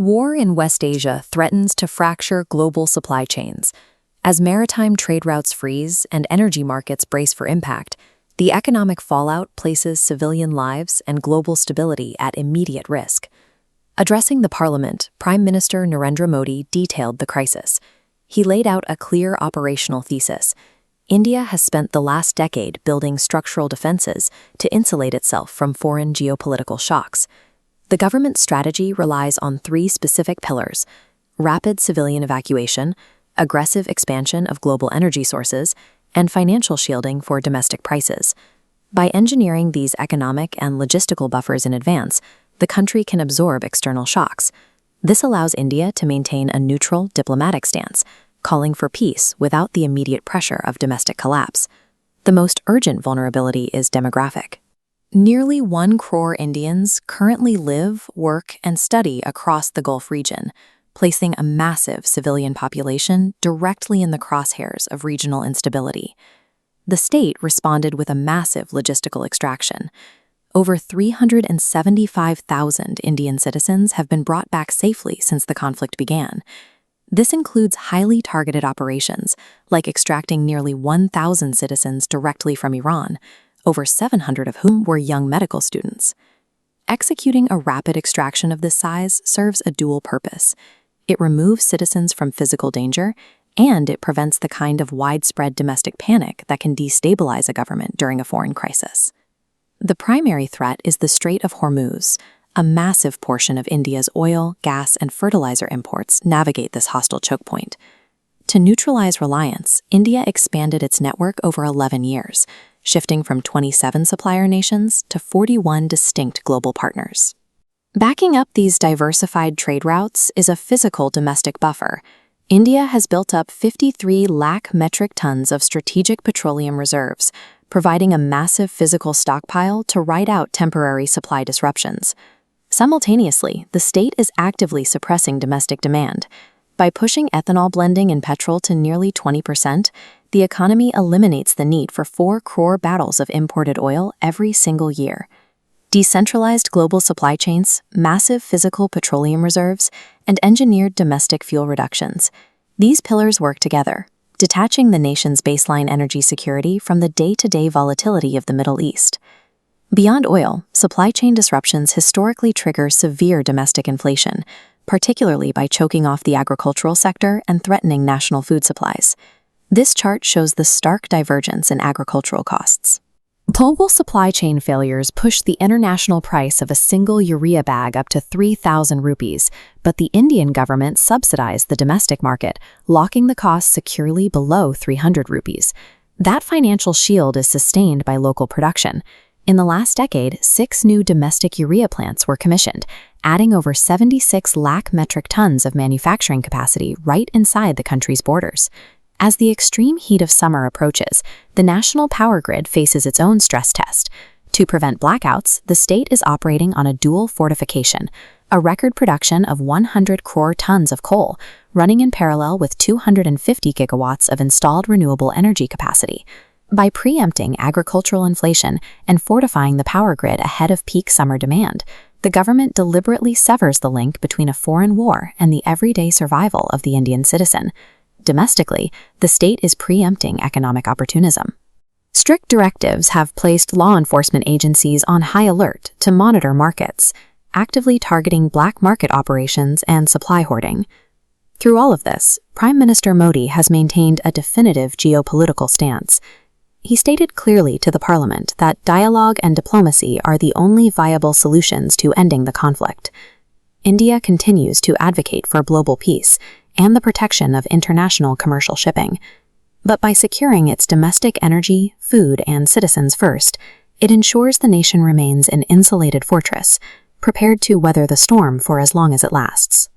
War in West Asia threatens to fracture global supply chains. As maritime trade routes freeze and energy markets brace for impact, the economic fallout places civilian lives and global stability at immediate risk. Addressing the Parliament, Prime Minister Narendra Modi detailed the crisis. He laid out a clear operational thesis. India has spent the last decade building structural defenses to insulate itself from foreign geopolitical shocks. The government's strategy relies on three specific pillars: rapid civilian evacuation, aggressive expansion of global energy sources, and financial shielding for domestic prices. By engineering these economic and logistical buffers in advance, the country can absorb external shocks. This allows India to maintain a neutral diplomatic stance, calling for peace without the immediate pressure of domestic collapse. The most urgent vulnerability is demographic. Nearly 1 crore Indians currently live, work, and study across the Gulf region, placing a massive civilian population directly in the crosshairs of regional instability. The state responded with a massive logistical extraction. Over 375,000 Indian citizens have been brought back safely since the conflict began. This includes highly targeted operations, like extracting nearly 1,000 citizens directly from Iran, over 700 of whom were young medical students. Executing a rapid extraction of this size serves a dual purpose. It removes citizens from physical danger, and it prevents the kind of widespread domestic panic that can destabilize a government during a foreign crisis. The primary threat is the Strait of Hormuz. A massive portion of India's oil, gas, and fertiliser imports navigate this hostile choke point. To neutralize reliance, India expanded its network over 11 years, shifting from 27 supplier nations to 41 distinct global partners. Backing up these diversified trade routes is a physical domestic buffer. India has built up 53 lakh metric tons of strategic petroleum reserves, providing a massive physical stockpile to ride out temporary supply disruptions. Simultaneously, the state is actively suppressing domestic demand. By pushing ethanol blending in petrol to nearly 20%, the economy eliminates the need for 4 crore barrels of imported oil every single year. Decentralized global supply chains, massive physical petroleum reserves, and engineered domestic fuel reductions. These pillars work together, detaching the nation's baseline energy security from the day-to-day volatility of the Middle East. Beyond oil, supply chain disruptions historically trigger severe domestic inflation, particularly by choking off the agricultural sector and threatening national food supplies. This chart shows the stark divergence in agricultural costs. Global supply chain failures pushed the international price of a single urea bag up to 3,000 rupees, but the Indian government subsidized the domestic market, locking the cost securely below 300 rupees. That financial shield is sustained by local production. In the last decade, 6 new domestic urea plants were commissioned, adding over 76 lakh metric tons of manufacturing capacity right inside the country's borders. As the extreme heat of summer approaches, the national power grid faces its own stress test. To prevent blackouts, the state is operating on a dual fortification, a record production of 100 crore tons of coal, running in parallel with 250 gigawatts of installed renewable energy capacity. By preempting agricultural inflation and fortifying the power grid ahead of peak summer demand, the government deliberately severs the link between a foreign war and the everyday survival of the Indian citizen. Domestically, the state is preempting economic opportunism. Strict directives have placed law enforcement agencies on high alert to monitor markets, actively targeting black market operations and supply hoarding. Through all of this, Prime Minister Modi has maintained a definitive geopolitical stance. He stated clearly to the Parliament that dialogue and diplomacy are the only viable solutions to ending the conflict. India continues to advocate for global peace and the protection of international commercial shipping. But by securing its domestic energy, food, and citizens first, it ensures the nation remains an insulated fortress, prepared to weather the storm for as long as it lasts.